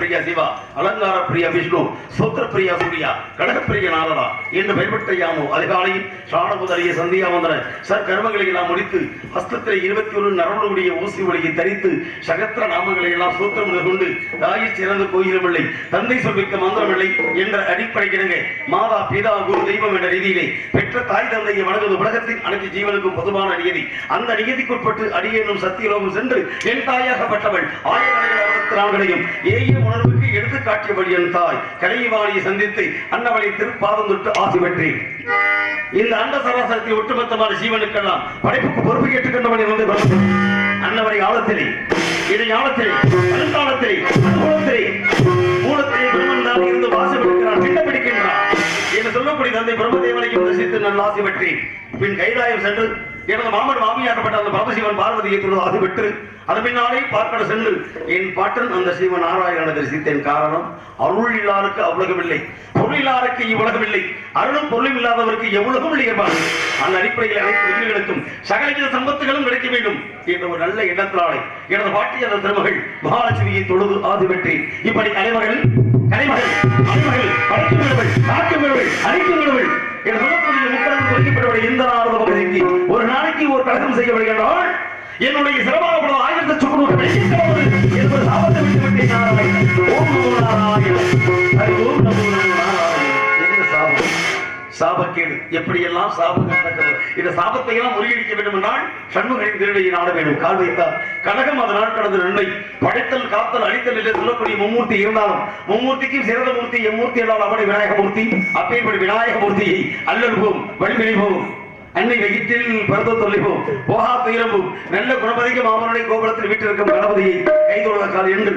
பிரியா சிவா, அலங்கார பிரியா விஷ்ணு, சூத்திர பிரியா சூர்யா, கடக பிரியா நாரதா என்று பெயர்பெற்ற யாமோ அதிகாலையில் சாண முதலிய சந்தியா வந்தன சற்கர்மங்களை எல்லாம் முடித்து ஹஸ்தத்திலே 21 நரம்புடைய ஊசி ஒளியை தரித்து சகத்திர நாமங்களை எல்லாம் சூத்திரம் கொண்டு தாயில் சிறந்த கோயிலும் இல்லை, தந்தை சொல்மிக்க மந்திரம் இல்லை என்ற அடிப்படையினங்க மாதா பிதா குரு தெய்வம் என்ற ரீதியிலே பெற்ற தாய் தந்தையை வணங்குவது உலகத்தின் அனைத்து ஜீவனுக்கும் பொதுவான நியதி. அந்த நியதிக்குட்பட்டு அடியேனும் சத்தியலோகம் சென்று என் தாயாகப்பட்டவள் ஆயிரங்களையும் ஏய உணர்வுக்கு எடுத்து காட்டியபடி என் தாய் கலைவாணியை சந்தித்து அன்னவளை திருப்பாதம் தொட்டு ஆசி பெற்றேன். இந்த அண்ட சராசரத்தில் ஒட்டுமொத்தமான ஜீவனுக்கெல்லாம் படைப்புக்கு பொறுப்பு கேட்டுக்கொண்டவனை வந்து அன்னவரை ஆழத்திலே இதை ஞானத்திலே வருங்காலத்திலே அனுகூலத்திலே மூலத்திலே பிரம்மன் இருந்து வாசம் எடுக்கிறான் பிடிக்கின்றான் என்று சொல்லக்கூடிய தந்தை பிரம்மதேவனையும் தரிசித்து நான் ஆசி பெற்றேன். பின் கைலாயம் சென்று எனது மாமன் மாமியாக்கப்பட்ட அந்த பரமசிவன் பார்வதியை தொழுது ஆசி பெற்று அது பின்னாலே பார்க்கட சென்று என் பாட்டன் அந்த சிவன் நாராயணனை தரிசித்தேன். காரணம், அருள் இல்லாருக்கு அவ்வுலகம் இல்லை, பொருள் இல்லாருக்கு இவ்வுலகம் இல்லை, அருளும் பொருளும் இல்லாதவருக்கு எவ்வுலகம் இல்லை என்பார். அந்த அடிப்படையில் அனைத்து உயிர்களுக்கும் சகலவித சம்பத்துகளும் கிடைக்க வேண்டும் என்ற ஒரு நல்ல எண்ணத்தினாலே எனது பாட்டி அந்த திருமகள் மகாலட்சுமியை தொழுது ஆசி பெற்றேன். இப்படி கலைமகள் படைக்குமிழவள் காக்குமிழவள் அழிக்குமிழவள் என சொல்லக்கூடிய முக்கடல் குறிக்கப்பட்டவர்கள் எந்த நாரத பகுதிக்கு ஒரு நாளைக்கு ஒரு கழகம் செய்யப்படுகின்றால் என்னுடைய சிரமமான 1000 சுக்குநூறு என்பது சாபத்தை விட்டு விட்டேன். நாராயணன் ஓம் நமோ நாராயணன் ஹரி ஓம் நமோ நாராயணன் என்ற சாபம் சாபக்கேடு எப்படியெல்லாம் சாபம் நடக்கிறது. இந்த சாபத்தை எல்லாம் முறியடிக்க வேண்டும் என்றால் சண்முகனின் திருடையை நாட வேண்டும். கால் வைத்தார் கழகம் அதனால் கடந்த நன்மை படைத்தல் காத்தல் அழித்தல் என்று சொல்லக்கூடிய மும்மூர்த்தி இருந்தாலும் மும்மூர்த்திக்கும் சிறந்த மூர்த்தி எம்மூர்த்தி என்றால் அவனை விநாயகமூர்த்தி. அப்பேற்படி விநாயகமூர்த்தியை அல்லல்போம் வழிவிழிப்போம் அன்னை வயிற்றில் பருத்த தொல்லைப்போம் போகா துயரம்பும் நல்ல குணபதிக்கு மாமனுடைய கோபுரத்தில் வீட்டிற்கும் கணபதியை கைதொழுவதற்கால் என்று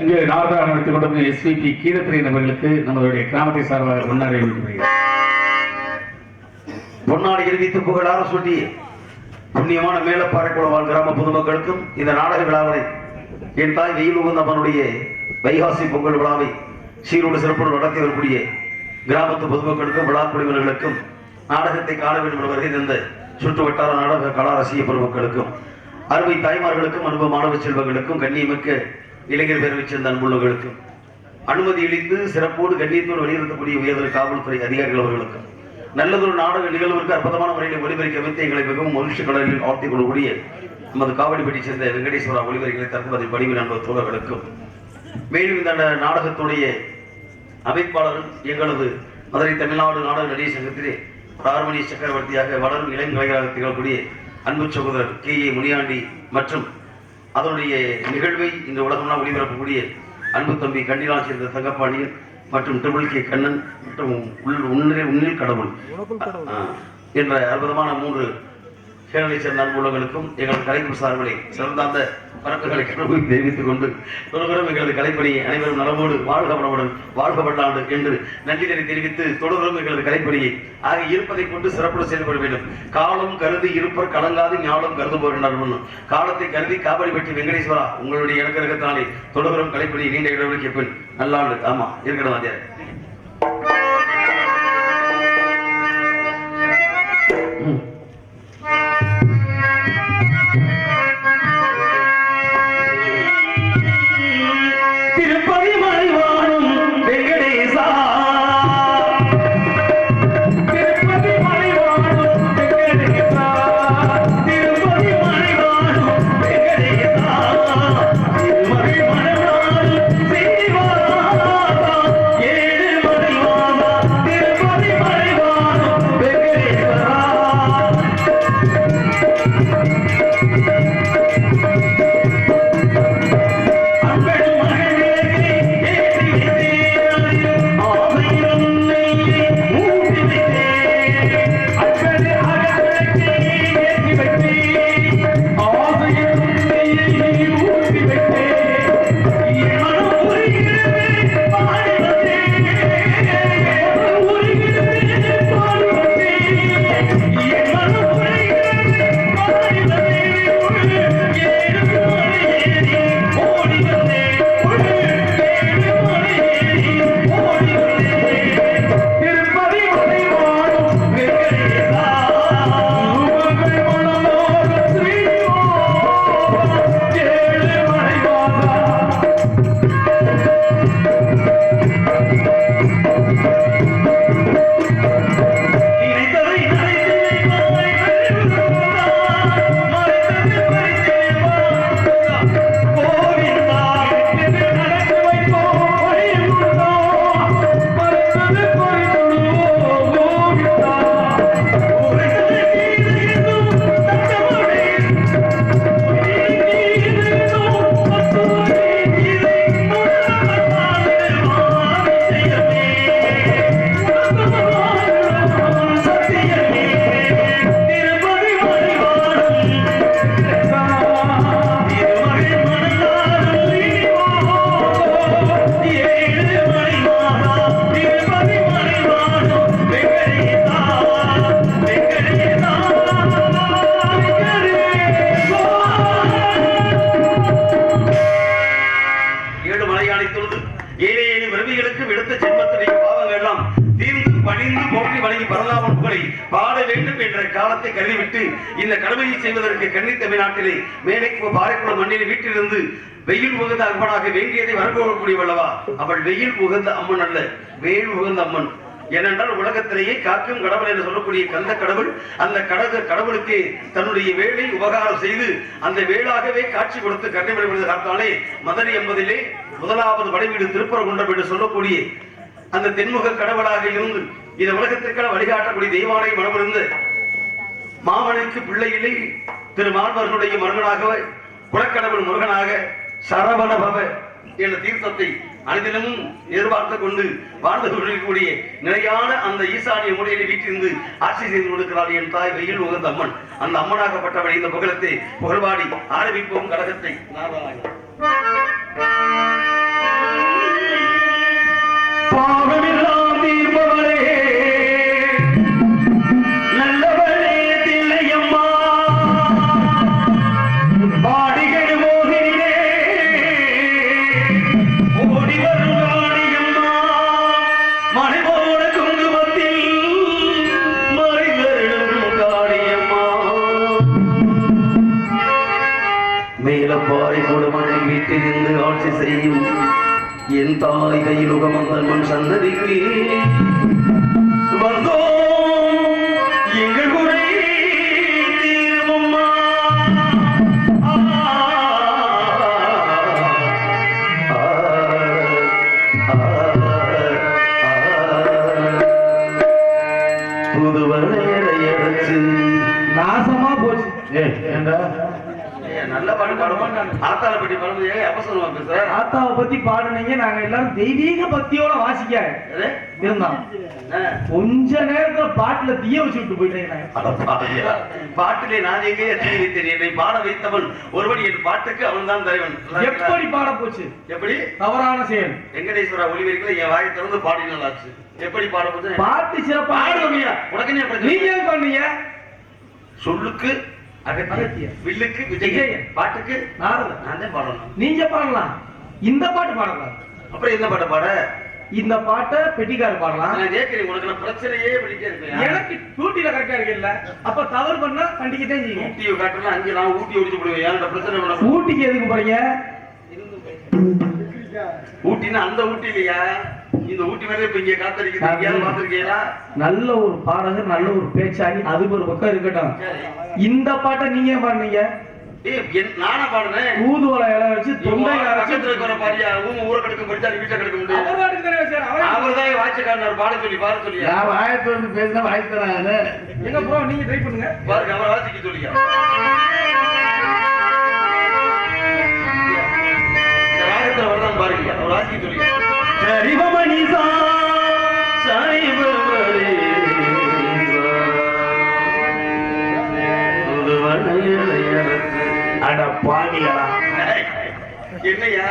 இங்கு நாரதா நடத்தி கொண்டு எஸ்பிபி கீதப்பிரியன் அவர்களுக்கு நம்மளுடைய கிராமத்தை சார்பாக பொன்னாடை பொன்னாடை எழுதித்து புகழார சுட்டி புண்ணியமான மேலப்பாறைக்குளவாழ் கிராம பொதுமக்களுக்கும் இந்த நாடக விழாவை என் தாய் வெயில் உகந்தவனுடைய வைகாசி பொங்கல் விழாவை சீரோடு சிறப்போடு நடத்தி வரக்கூடிய கிராமத்து பொதுமக்களுக்கும் விழா குடிமர்களுக்கும் நாடகத்தை காண வேண்டும் என வருகை தந்த சுற்று வட்டார நாடக கலா ரசிக பெருமக்களுக்கும் அருமை தாய்மார்களுக்கும் அன்பு மாணவ செல்வங்களுக்கும் கண்ணியமிக்க இளைஞர் பேரவை சேர்ந்த அன்புள்ளவர்களுக்கும் அனுமதி அளித்து சிறப்போடு கண்ணியத்தோடு வெளியிடக்கூடிய உயர்ந்த காவல்துறை அதிகாரிகள் அவர்களுக்கும் நல்லதொரு நாடக நிகழ்வுக்கு அற்புதமான முறையில் ஒளிபரிக்க அமைத்து எங்களை மிகவும் மகிழ்ச்சி கடலில் ஆழ்த்திக் கொள்ளக்கூடிய நமது காவடிப்பட்டி சேர்ந்த வெங்கடேஸ்வரா ஒளிபரிகளை தற்போதைய பணிவு நண்பர் தோழர்களுக்கும் மேலும் இந்த நாடகத்துடைய அமைப்பாளர் எங்களது மதுரை தமிழ்நாடு நாடக நடிகர் சங்கத்திலே பிரார்மணிய சக்கரவர்த்தியாக வளரும் இளம் கலைஞராக திகழக்கூடிய அன்பு சகோதரர் KA முனியாண்டி மற்றும் அதனுடைய நிகழ்வை இந்த உலகம்லாம் ஒளிபரப்பக்கூடிய அன்பு தம்பி கண்டிலான் சேர்ந்த தங்கப்பாண்டியன் மற்றும் ட்ரிபிள் K கண்ணன் மற்றும் உன்னில் கடவுள் என்ற அற்புதமான 3 சேனலை சேர்ந்த அன்புள்ளவர்களுக்கும் எங்களது கலைப்பு சார்பிலே சிறந்தாந்த பரப்புகளை தெரிவித்துக் கொண்டு தொடர்புறம் எங்களது கலைப்பணியை அனைவரும் நலமோடு வாழ்க வளமுடன் வாழ்க வல்லாண்டு என்று நன்றிதனை தெரிவித்து தொடர்புறம் எங்களது கலைப்பணியை ஆக இருப்பதை கொண்டு சிறப்புடன் செயல்பட வேண்டும். காலம் கருதி இருப்பர் கலங்காது ஞானம் கருது போகின்றார். காலத்தை கருதி காவடிப்பட்டி வெங்கடேஸ்வரா உங்களுடைய இணக்கத்தாலே தொடர்புறம் கலைப்பணியை நீண்ட இடைவெளிக்கு பின் நல்லாண்டு ஆமா இருக்கணும் வாத்தியார். காலத்தை கருதிவிட்டு இந்த கடமையை செய்வதற்கு கன்னி தமிழ்நாட்டிலே மேலைக்கு பாறைக்குளம் மண்ணில் வீட்டிலிருந்து வெயில் உகந்த அம்மனாக வேண்டியதை வரக்கூடிய வல்லவா அவள் வெயில் உகந்த அம்மன் அல்ல வேல் உகந்த அம்மன். ஏனென்றால் உலகத்திலேயே காக்கும் கடவுள் என்று சொல்லக்கூடிய கந்த கடவுள் அந்த கடவுளுக்கு தன்னுடைய வேலை உபகாரம் செய்து அந்த வேளாகவே காட்சி கொடுத்து கண்ணை காத்தாலே மதுரை என்பதிலே முதலாவது வடைவீடு திருப்பரங்குன்றம் என்று சொல்லக்கூடிய அந்த தென்முக கடவுளாக இருந்து இந்த உலகத்திற்கான வழிகாட்டக்கூடிய தெய்வானை மனமிருந்து மாமனுக்கு பிள்ளையிலே திரு மாணவர்களுடைய மருகனாக குலக்கடவுள் முருகனாக சரவணபவ என்ற தீர்த்தத்தை அனைத்தினமும் எதிர்பார்த்து கொண்டு வாழ்ந்து கொண்டிருக்கக்கூடிய நிலையான அந்த ஈசானிய முறையில் வீட்டிலிருந்து ஆட்சி செய்து கொடுக்கிறாள் என் தாய் வெயில் உகந்த அம்மன். அந்த அம்மனாகப்பட்டவள் இந்த புகழத்தை புகழ்வாடி ஆரம்பிப்போம் கழகத்தை. பாவமெல்லாம் தீர்ப்பவளே நல்லவளே தில்லையம்மா பாடிகள் மோகினியே ஓடி வரும் ராணியம்மா மனைவோட குங்குமத்தில் மறை வீட்டிலிருந்து ஆட்சி செய்யும் என் தாய் கையிலுகமந்தன் மண் சன்னதிக்கு வந்தோம் எங்கள் குறை தீருமம்மா. புதுவரையறையடைச்சு நாசமா போச்சு. ஏண்டா நல்ல பாட்டு பாடுவோம். ஆத்தால பற்றி பாடும்போது ஏன் அவசரமா பேசுற? ஆத்தாவை பத்தி பாடுனீங்க, நாங்க எல்லாரும் தெய்வீக பக்தியோட வாசிக்க எது? இருந்தோம். ஆ. கொஞ்ச நேரத்துல பாட்டுல தீய வச்சு விட்டு போயிட்டேங்க. அட பாவியா. பாட்டிலே நான் எங்கே தீ வைத்தேன், என்னை பாட வைத்தவன் ஒருவன், என் பாட்டுக்கு அவன் தான் தலைவன். எப்படி பாட போச்சு? எப்படி? தவறான செயல். வெங்கடேஸ்வரா ஒளிவரிக்கல என் வாயை திறந்து பாடினாச்சு. எப்படி பாட போச்சு? பாட்டு சிறப்பா பாடுவீங்க. உனக்கு என்ன பிரச்சனை? நீங்க ஏன் பண்ணீங்க? சொல்லுக்கு அகத்திய, அகத்திய. வில்லுக்கு விஜயன், விஜயன். பாட்டுக்கு நாரதன். நான் தான் பாடணும். நீங்க பாடலாம், இந்த பாட்டு பாடலாம். அப்புறம் என்ன பாட்ட பாட? இந்த பாட்டை பெட்டிக்கார பாடலாம். நான் கேட்கிறேன், உனக்கு நான் பிரச்சனையே பிடிக்க இருக்கேன். எனக்கு டியூட்டில கரெக்டா இருக்குல்ல, அப்ப தவறு பண்ணா கண்டிக்கத்தான் செய்யுங்க. ஊட்டியை காட்டுனா அங்கே நான் ஊட்டி ஒடிச்சு போடுவேன். ஏன்டா பிரச்சனை பண்ண? ஊட்டிக்கு எதுக்கு போறீங்க? ஊட்டினா அந்த ஊட்டி இல்லையா? இந்த ஊட்டி மாதிரி இப்ப இங்க காத்தடிக்குது. எங்கேயாவது பார்த்திருக்கீங்களா? நல்ல ஒரு பாடகர், நல்ல ஒரு பேச்சாளி, அது ஒரு பக்கம் இருக்கட்டும். இந்த பாட்டை நீங்க ஏன் பாடுனீங்க? நானா பாடுனேன். ஊதுவலை இலை வச்சு தொண்டை பக்கத்துல இருக்கிற பாரியா ஊரை கிடக்கும் படிச்சா வீட்டை கிடக்க முடியும். அவர் தான் வாட்சிக்காரர் பாட சொல்லி பாட சொல்லியா? நான் வாயத்தை வந்து பேசினா வாய் தராது. எங்க ப்ரோ, நீங்க ட்ரை பண்ணுங்க. பாருங்க, அவரை வாசிக்க சொல்லியா? ராகத்துல வரதான் பாருங்க, அவர் வாசிக்க சொல்லியா? சரிபமணிசா சரிபமணி அட பாவிகளா. என்னையா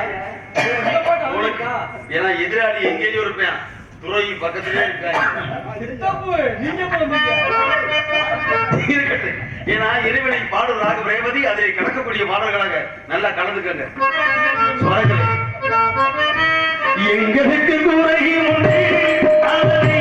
உனக்கு? ஏன்னா எதிராளி எங்கேயும் இருப்பேன், துறை பக்கத்திலே இருப்பேன். இருக்கட்டும். ஏன்னா இறைவனை பாடுவதாக ரேவதி அதை கலக்கக்கூடிய பாடல்களாக நல்லா கலந்துக்கங்க. சுவரங்களே, எங்களுக்கு குறையும் உண்டே, அதனை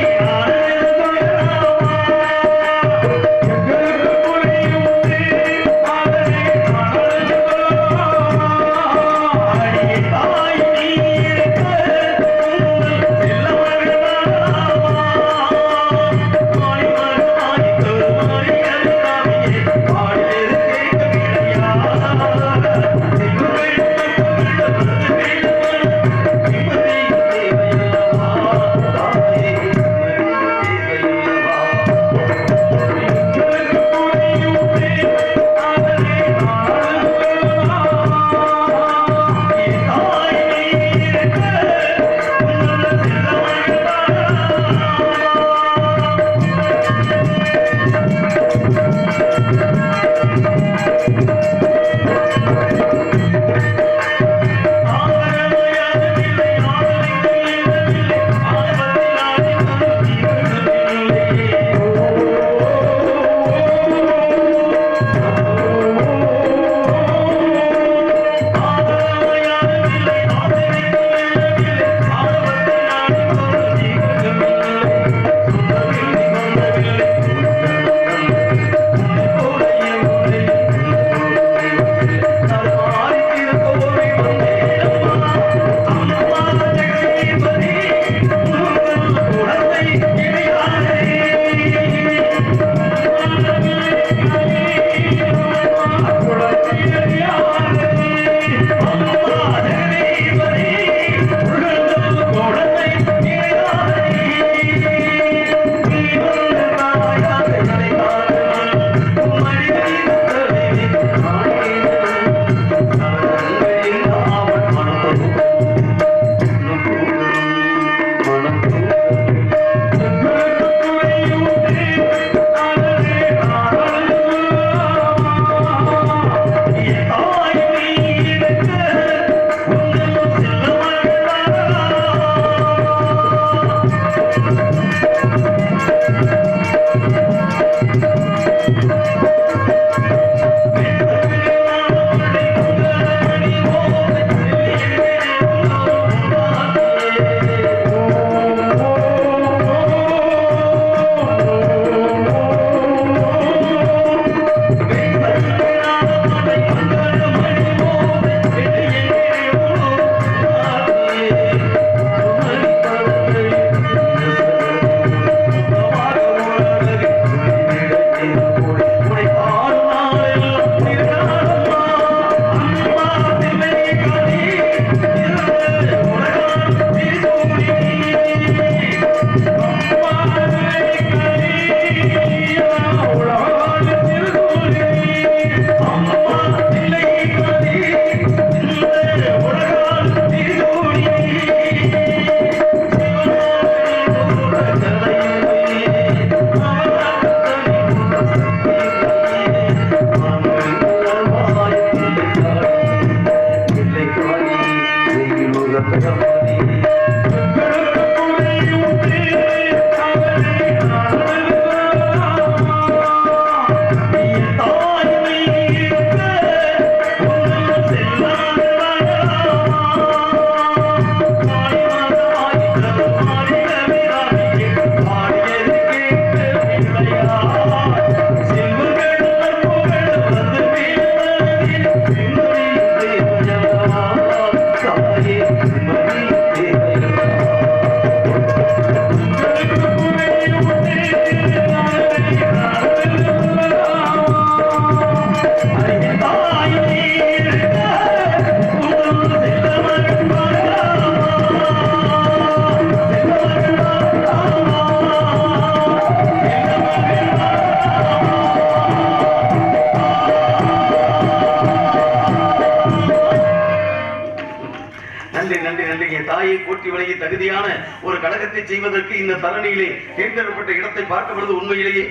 போட்டி விலகி தகுதியான ஒரு கழகத்தை செய்வதற்கு இந்த தரணியிலே தேர்ந்தெடுக்கப்பட்ட இடத்தை பார்க்கும் பொழுது உண்மையிலேயே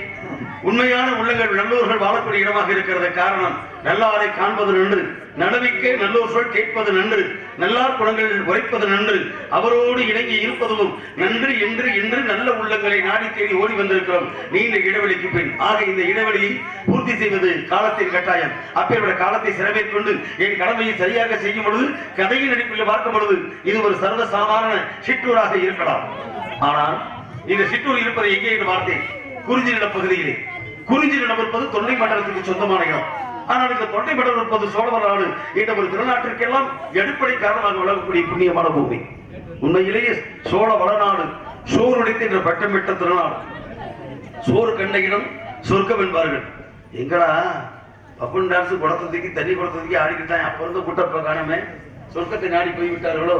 உண்மையான உள்ளங்கள் நல்லோர்கள் வாழக்கூடிய இடமாக இருக்கிறது. காரணம், நல்லாரை காண்பது நன்று, நனவிக்கே நல்லோர் சொல் கேட்பது நன்று, நல்லார் குணங்கள் உரைப்பது நன்று, அவரோடு இணங்கி இருப்பதும் நன்று என்று இன்று நல்ல உள்ளங்களை நாடி தேடி ஓடி வந்திருக்கிறோம் நீண்ட இடைவெளிக்கு பின். ஆக இந்த இடைவெளியை பூர்த்தி செய்வது காலத்தின் கட்டாயம். அப்பேற்பட்ட காலத்தை சிறமேற்கொண்டு என் கடமையை சரியாக செய்யும் பொழுது கதையின் அடிப்பில் பார்க்கும் பொழுது இது ஒரு சர்வ சாதாரண சிற்றூராக இருக்கலாம். ஆனால் இந்த சிற்றூர் இருப்பதை எங்கே என்று பார்த்தேன், குறிஞ்சி நிலப்பகுதியிலே. குறிஞ்சி நிலம் இருப்பது தொண்டை மண்டலத்துக்கு சொந்தமான இடம். ஆனால் இந்த தொண்டை மண்டலம் இருப்பது சோழவராடு என்ற ஒரு திருநாட்டிற்கெல்லாம் அடிப்படை காரணமாக விளங்கக்கூடிய புண்ணியமான பூமி. உண்மையிலேயே சோழ வளநாடு, சோறு உடைத்து என்ற பட்டம் பெற்ற திருநாடு. சோறு கண்ட இடம் சொர்க்கம் என்பார்கள். எங்கடா பப்பன் டான்ஸ் குடத்ததுக்கு தண்ணி குடத்ததுக்கு ஆடிக்கிட்டான், அப்ப இருந்த கூட்டப்ப காணமே சொர்க்கத்தை நாடி போய்விட்டார்களோ?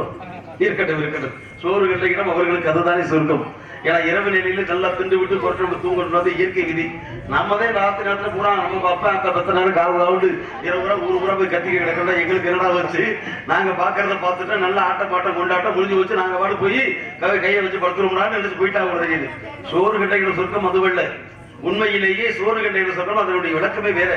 இருக்கட்டும் இருக்கட்டும், சோறு கண்ட இடம் அவர்களுக்கு அதுதானே சொர்க்கம். ஏன்னா இரவு நிலையில நல்லா திண்டு விட்டு கொண்டு தூங்குறது இயற்கை விதி. நம்மதே ராத்திரி நேரத்துல பூரா நம்ம அப்பா அந்த 10 நேரம் காவு காவுண்டு இரவு ஊர் பூரா போய் கத்திக்க கிடக்கா எங்களுக்கு என்னடா வச்சு நாங்க பாக்குறத பார்த்துட்டு நல்ல ஆட்ட பாட்டம் கொண்டாட்டம் முடிஞ்சு வச்சு நாங்க பாடு போய் கையை வச்சு படுத்துருவோம்னான்னு நினைச்சு போயிட்டா தெரியுது. சோறு கண்டைகள் சொர்க்கம் அதுவல்ல. உண்மையிலேயே சோறு கண்டைகள் சொர்க்கம் அதனுடைய விளக்கமே வேற.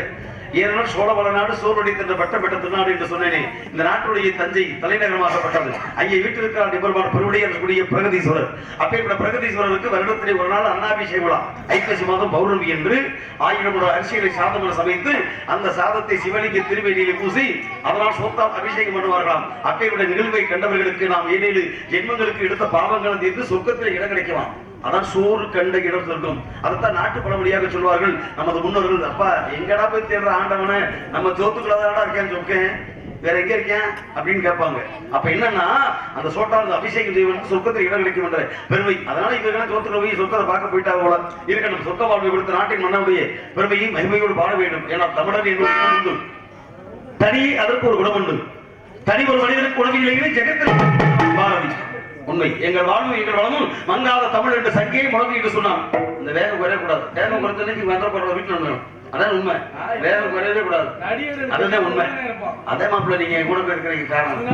ஏனென்றால் சோழ வளநாடு சோறுடைய என்ற பட்டம் பெற்ற திருநாடு என்று சொன்னேனே. இந்த நாட்டுடைய தஞ்சை தலைநகரமாகப்பட்டது. அங்கே வீட்டிற்கான நிபுணமான பெருவுடைய பிரகதீஸ்வரர். அப்பேற்பட்ட பிரகதீஸ்வரருக்கு வருடத்திலே ஒரு நாள் அன்னாபிஷேக விழா, ஐப்பசி மாதம் பௌர்ணமி என்று 1000 அரிசிகளை சாதம் சமைத்து அந்த சாதத்தை சிவலிங்க திருவேணியிலே பூசி அதனால் சொத்தால் அபிஷேகம் பண்ணுவார்களாம். அப்பேற்பட்ட நிகழ்வை கண்டவர்களுக்கு நாம் 7 ஜென்மங்களுக்கு எடுத்த பாவங்களும் தீர்ந்து சொர்க்கத்தில் இடம் கிடைக்கலாம். அதான் சோறு கண்ட இடம் சொர்க்கம். அதைத்தான் நாட்டு பழமொழியாக சொல்வார்கள் நமது முன்னோர்கள். அப்பா எங்கடா போய் தேடுற ஆண்டவனை, நம்ம சோத்துக்குள்ளதாடா இருக்கேன்னு சொக்கேன், வேற எங்க இருக்கேன் அப்படின்னு கேட்பாங்க. அப்ப என்னன்னா அந்த சோட்டால் அபிஷேகம் செய்வதற்கு சொர்க்கத்தில் இடம் கிடைக்கும் என்ற பெருமை. அதனால இவர்கள் சோத்துல போய் சொர்க்கத்தை பார்க்க போயிட்டாங்க போல இருக்கணும். சொர்க்க வாழ்வை கொடுத்த நாட்டின் மன்னனுடைய பெருமையை மகிமையோடு பாட வேண்டும். ஏன்னா தமிழர் என்பது உண்டு, தனி அதற்கு ஒரு குணம் உண்டு. தனி ஒரு மனிதனுக்கு உணவில்லையே ஜெகத்தில் பாரதி. உண்மை, எங்கள் வாழ்வு எங்கள் வளமும் மங்காத தமிழ் என்று சங்கே முழங்கு என்று சொன்னான். இந்த வேகம் குறையக்கூடாது. வேகம் குறைச்சனைக்கு மந்திரப்படுற வீட்டில் வந்துடும். அதான் உண்மை, வேகம் குறையவே கூடாது. அதுதான் உண்மை. அதே மாப்பிள்ள நீங்க கூட இருக்கிறீங்க காரணம்.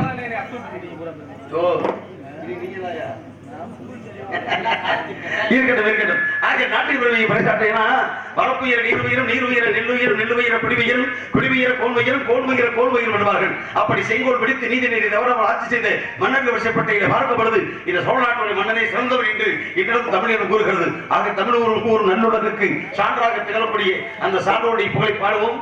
இருக்கட்டும் இருக்கட்டும். ஆகிய நாட்டின் பெருமையை பறைசாட்டேனா வரப்புயர நீர் உயரம், நீர் உயர நெல் உயரம், நெல் உயர குடிவுயரும், குடிவுயர கோல் உயரம், கோல் உயர கோல் உயரம் என்பார்கள். அப்படி செங்கோல் பிடித்து நீதி நீரை தவறாமல் ஆட்சி செய்த மன்னர்கள் வருஷப்பட்ட பார்க்கப்படுது. இந்த சோழ நாட்டுடைய மன்னனை சிறந்தவர் என்று இன்றும் தமிழ் என்று கூறுகிறது. ஆக தமிழ் ஒரு நல்லுலகுக்கு சான்றாக திகழக்கூடிய அந்த சான்றோடைய புகழை பாடுவோம்.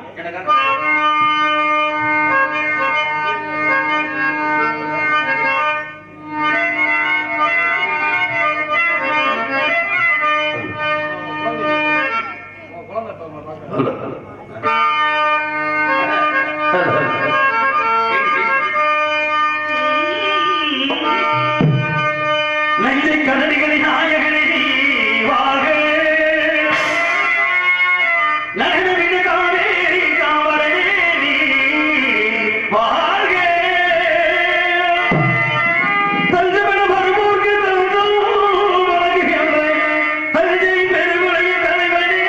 நஞ்சை கடலிகளின் நாயகனே வாழ்க, நகரவிடு காவேரி காவலனே வாழ்க, தஞ்சமென வருவோர்க்கு தந்தம் வழங்குகின்ற தஞ்சை பெருவுடைய தலைவனே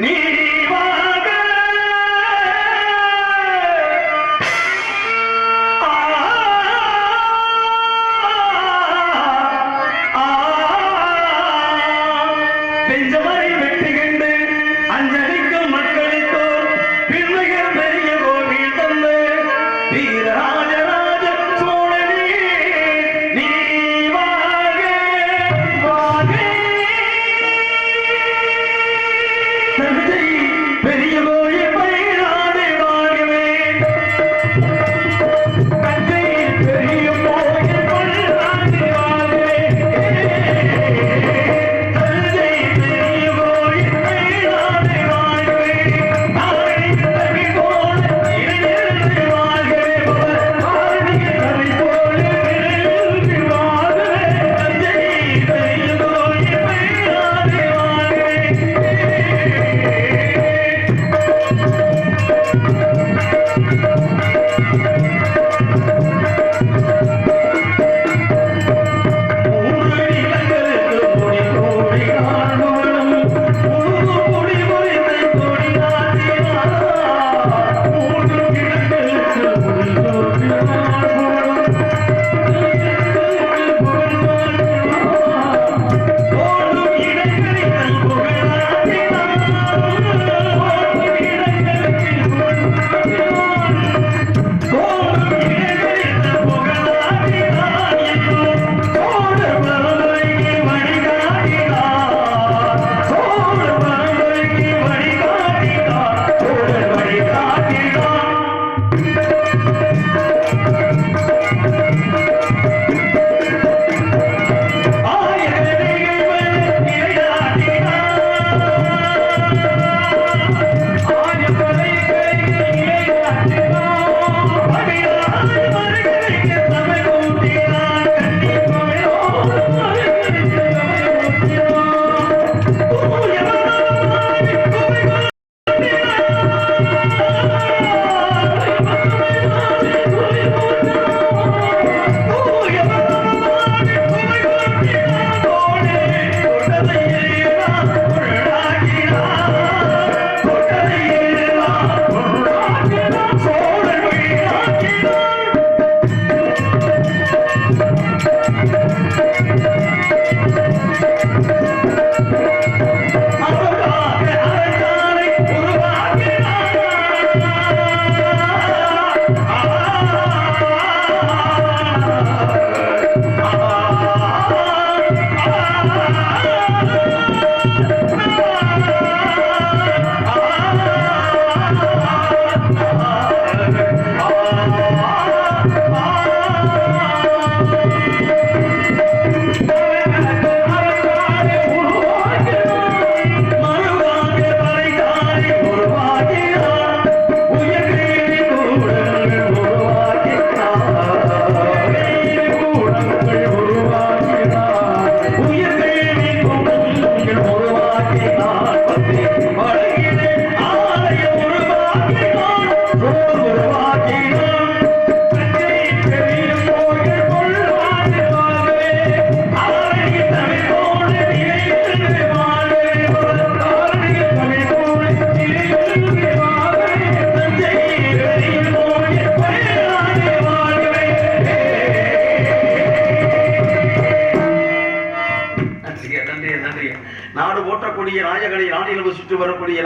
நீ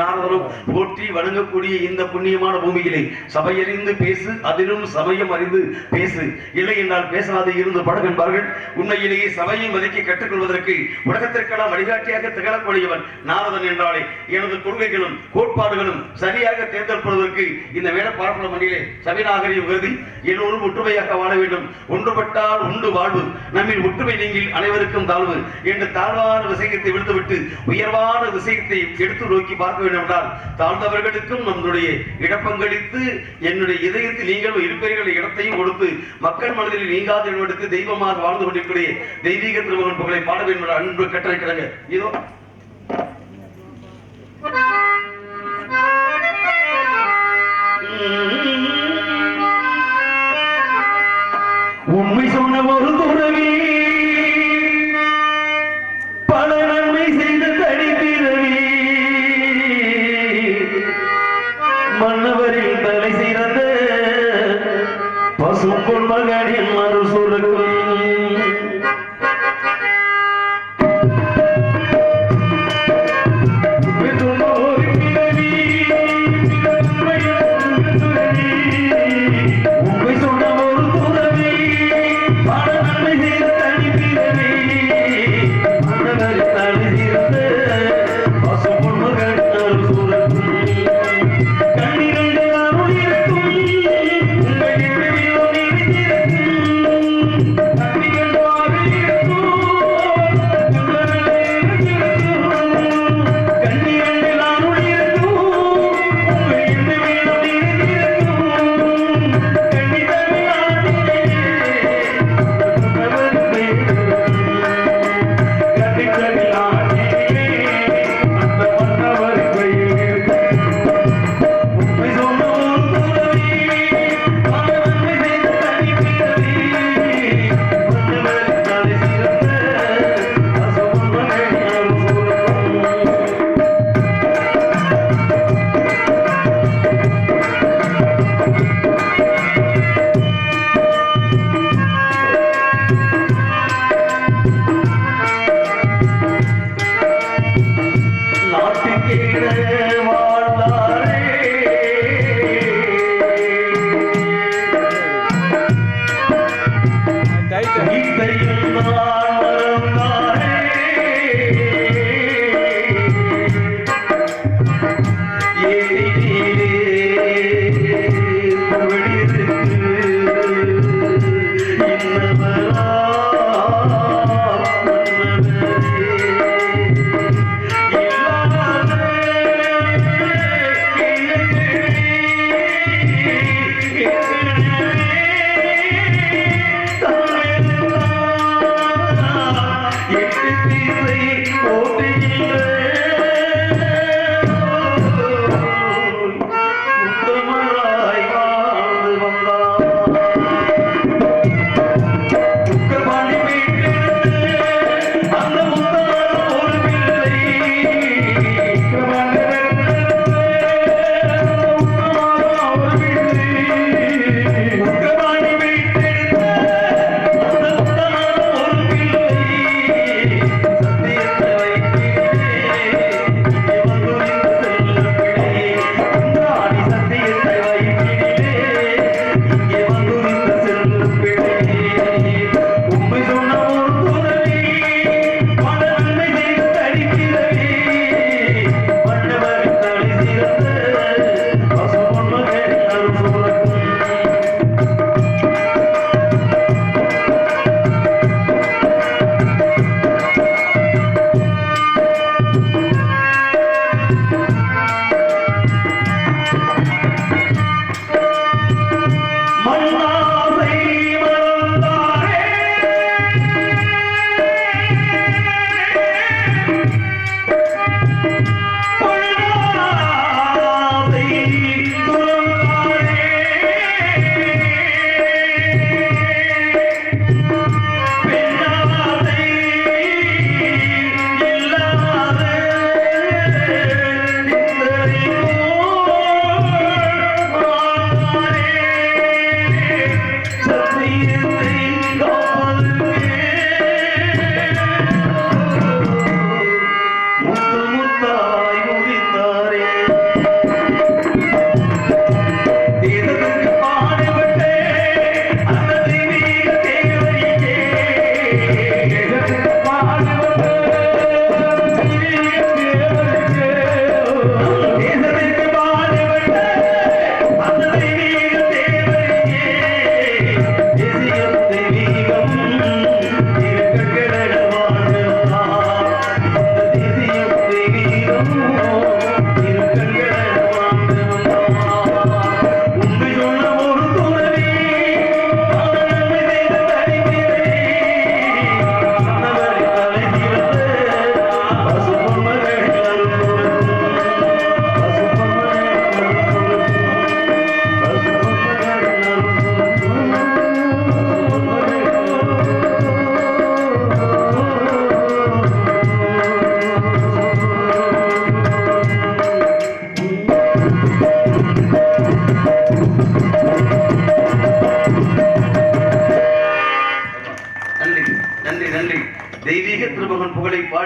நாரதரும் போற்றி வணங்கக்கூடிய இந்த புண்ணியமான பூமியிலே சபையறிந்து பேசு, அதிலும் சமயம் அறிந்து பேசு, இல்லை என்றால் பேசாது இருந்து பழகென்பார்கள். உண்மையிலேயே சபையை மதிக்க கற்றுக்கொள்வதற்கு உலகத்திற்கெல்லாம் வழிகாட்டியாக திகழக்கூடியவன் நாரதன் என்றாலே எனது கொள்கைகளும் கோட்பாடுகளும் சரியாக தேர்ந்தெடுப்பதற்கு இந்த வேட பார்ப்பன மண்ணிலே சபைநாகரிகம் கருதி எல்லோரும் ஒற்றுமையாக வாழ வேண்டும். ஒன்றுபட்டால் உண்டு வாழ்வு, நம்மில் ஒற்றுமை நீங்கில் அனைவருக்கும் தாழ்வு என்று தாழ்வான விஷயத்தை விடுத்துவிட்டு உயர்வான விஷயத்தை எடுத்து நோக்கி பார்க்க வேண்டும் என்றால் தாழ்ந்தவர்களுக்கும் நம்முடைய இடப்பங்களித்து என்னுடைய இதயத்தில் நீங்களும் இருப்பீர்கள் இடத்தையும் கொடுத்து மக்கள் மனதில் நீங்காத எடுத்து தெய்வமாக வாழ்ந்து கொண்டிருக்கிற தெய்வீக திருமகன் புகழை பாட வேண்டும் என்ற அன்பு கட்டளைக்கிறாங்க. இதோ உண்மை சொன்ன ஒரு துறவி பல நன்மை செய்த தனி பிறவி மன்னவரில் தலை சிறந்த பசும்பொன் மகனின் மறு சுருக்கும்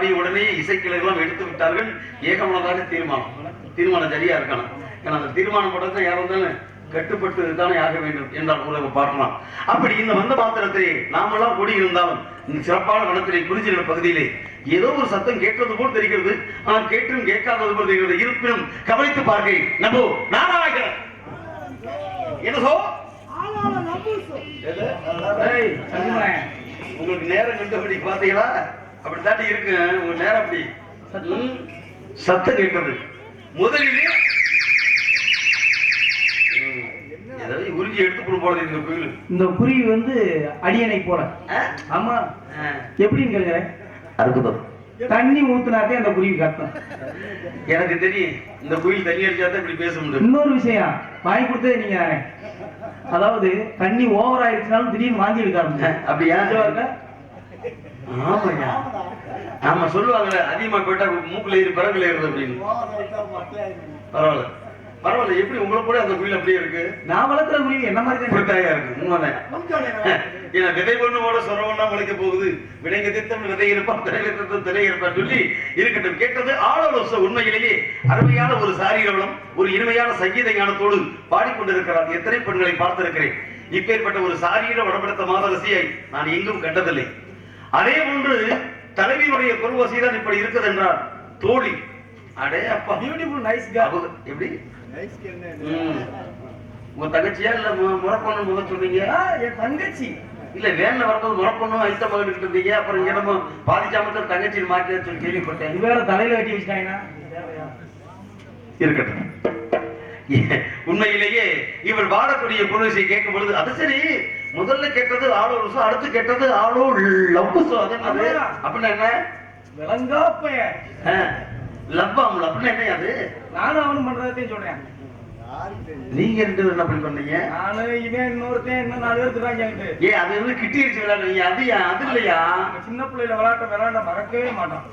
பாடிய உடனே இசைக்கிளையெல்லாம் எடுத்து விட்டார்கள். ஏகமனதாக தீர்மானம் சரியா இருக்கணும். ஏன்னா அந்த தீர்மானம் படத்தை யாரும் இருந்தாலும் கட்டுப்பட்டு தானே ஆக வேண்டும் என்றால் கூட பார்க்கலாம். அப்படி இந்த வந்த பாத்திரத்திலே நாமெல்லாம் கூடி இருந்தாலும் இந்த சிறப்பான வனத்திலே குறிஞ்சி பகுதியிலே ஏதோ ஒரு சத்தம் கேட்கிறது போல் தெரிகிறது. ஆனால் கேட்டும் கேட்காதது போல் தெரிகிறது. இருப்பினும் கவனித்து பார்க்கிறேன். நம்போ நாராயணன் என்ன சோ உங்களுக்கு நேரம் கண்டபடி பாத்தீங்களா? அப்படி தாண்டி இருக்கு உங்க நேரம். அப்படி சத்தம் கேட்கிறது. முதலிலே உறிஞ்சி எடுத்து போறது இந்த கோயில். இந்த குருவி வந்து அடியனை போல. ஆமா, எப்படின்னு கேட்கிறேன். அற்புதம். தண்ணி ஊத்துனாதே அந்த குருவி கத்தம். எனக்கு தெரியும் இந்த குயில் தண்ணி அடிச்சாதான் இப்படி பேச முடியும். இன்னொரு விஷயம் வாங்கி கொடுத்தது நீங்க. அதாவது தண்ணி ஓவர் ஆயிடுச்சுனாலும் திடீர்னு வாங்கி எடுக்காம. அப்படியா? ஆமாங்க. ஆமா சொல்லுவாங்கல்ல, அதிகமா போயிட்டா மூக்குல ஏறி பிறகுல ஏறுது அப்படின்னு. பரவாயில்ல பரவாயில்ல. எப்படி உங்களை கூட அந்த குயில் அப்படியே இருக்கு? நான் வளர்க்குற குருவி என்ன மாதிரி இருக்கு. உண்மைதான். ஏன்னா விதை ஒண்ணு சொரவொன்னா முளைக்க போகுது. விடைங்க திட்டம் விதை இருப்பான், திரை திட்டம் திரை இருப்பான் சொல்லி இருக்கட்டும். கேட்டது ஆளோச. உண்மையிலேயே அருமையான ஒரு சாரீரவளம், ஒரு இனிமையான சங்கீத ஞானத்தோடு பாடிக்கொண்டிருக்கிறார். எத்தனை பெண்களை பார்த்திருக்கிறேன். இப்பேற்பட்ட ஒரு சாரீர வடப்படுத்த மாதரசியை நான் எங்கும் கண்டதில்லை. அதே போன்று தலைவியுடைய குருவசிதான் இப்படி இருக்குது என்றார். தோழி அடே அப்பா பியூட்டிஃபுல் நைஸ் கேர்ள். எப்படி உங்க தங்கச்சியா இல்ல முறப்பொண்ணு முத சொன்னீங்க? என் தங்கச்சி. இல்ல வேன்ல வரும்போது முறப்பொண்ணும் ஐத்த மகன் இருந்தீங்க. அப்புறம் இங்க நம்ம பாதிச்சாமத்த தங்கச்சி மாற்றி சொல்லி கேள்விப்பட்டேன். இது வேற தலையில கட்டி வச்சுட்டாங்கன்னா இருக்கட்டும். உண்மையிலேயே இவள் வாழக்கூடிய குருவிசை கேட்கும் பொழுது அது சரி. முதல்ல கேட்டது ஆளோ ருசம், அடுத்து கேட்டது ஆளோ லவ்வுசம். அது அப்படின்னா என்ன? விளங்காப்பைய லவ்வாம். அப்படின்னா என்ன? அது நானும் அவனும் பண்றதையும் சொல்றேன். நீங்க ரெண்டு பேரும் என்ன பண்ணீங்க? நானு இவன் இன்னொருத்தன் இன்னும் 4 பேர் இருக்காங்க. ஏ அது வந்து கிட்டிருச்சு விளையாடுவீங்க. அது இல்லையா? சின்ன பிள்ளைல விளையாட்ட மறக்கவே மாட்டான்.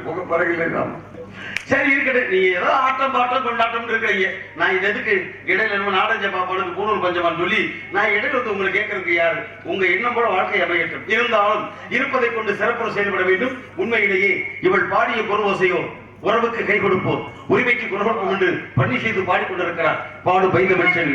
புகை பறகு. சரி இருக்கட்டும். நீங்க ஏதோ ஆட்டம் பாட்டம் கொண்டாட்டம் இருக்கிறீங்க. நான் இது எதுக்கு இடையில நம்ம நாடஞ்ச பாப்பாடுக்கு பூணூர் பஞ்சமான்னு சொல்லி நான் இடையில வந்து உங்களை கேட்கறதுக்கு யாரு? உங்க எண்ணம் போல வாழ்க்கை அமையட்டும். இருந்தாலும் இருப்பதை கொண்டு சிறப்புற செயல்பட வேண்டும். உண்மையிலேயே இவள் பாடிய பொருவசையோ உறவுக்கு கை கொடுப்போம், உரிமைக்கு குரல் என்று பணி செய்து பாடிக்கொண்டிருக்கிறார். பாடு பைந்த மனுஷன்.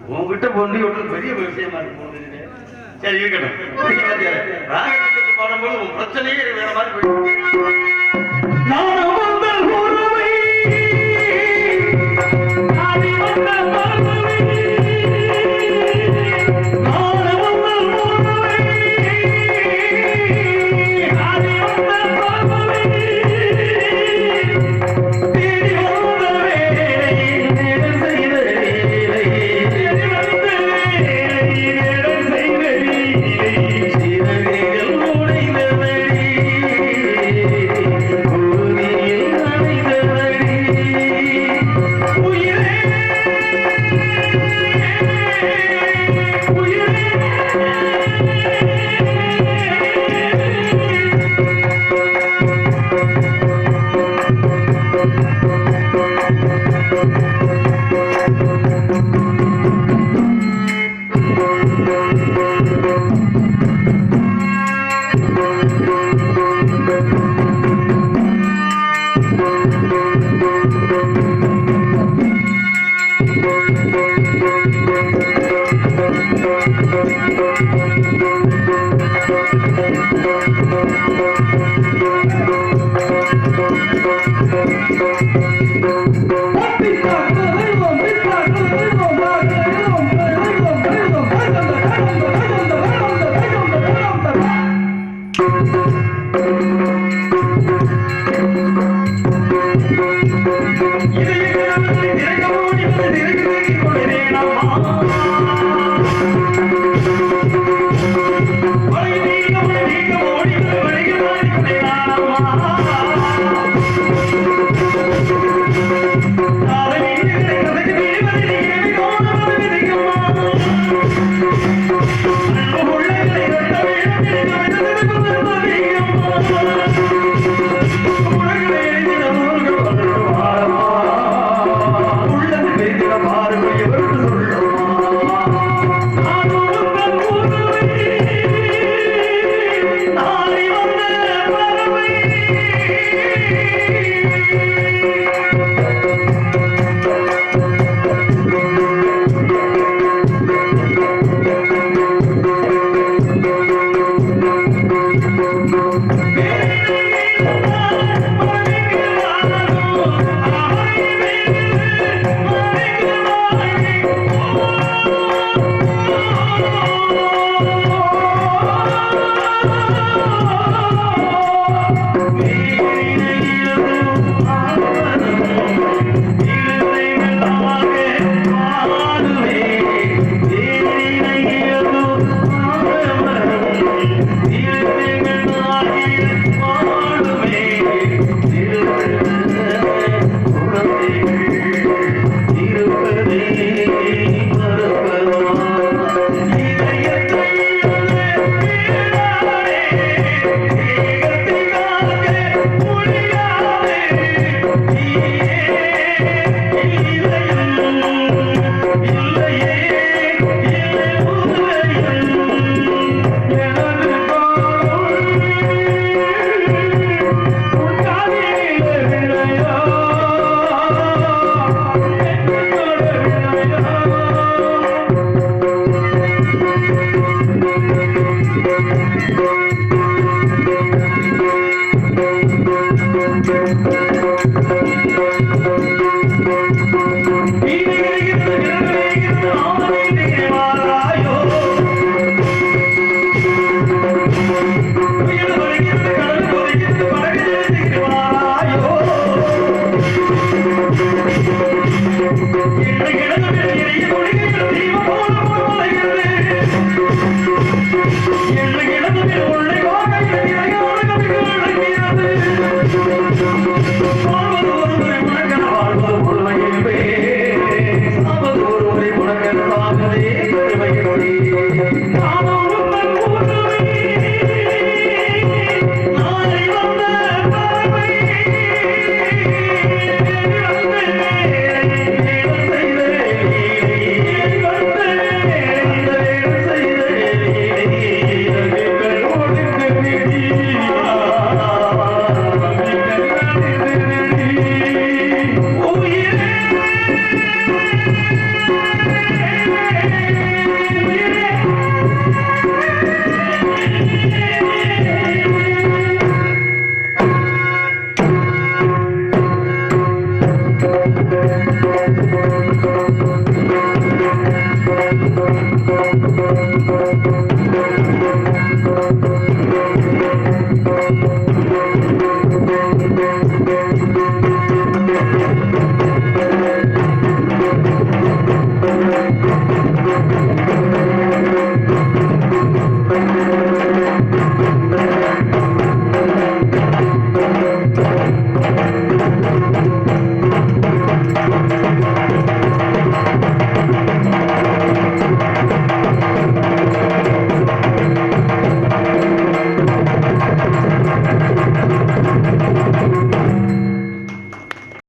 உங்ககிட்ட பொண்ணு ஒன்று பெரிய விஷயமா இருக்கு. சரி இருக்கட்டும். நீங்க வாத்தியாரே, ராகத்தை பாடும்போது உன் பிரச்சனையே வேற மாதிரி போயிடும். நான் வந்த உறவை நாடி வந்த பார்வை நான் வந்த உறவை நாடி வந்த பார்வை தேடி வந்த வேலை நேர செய்த வேலை தேடி வந்த வேலை நேர செய்த வேலை சிறகுகள் உடைந்த வழி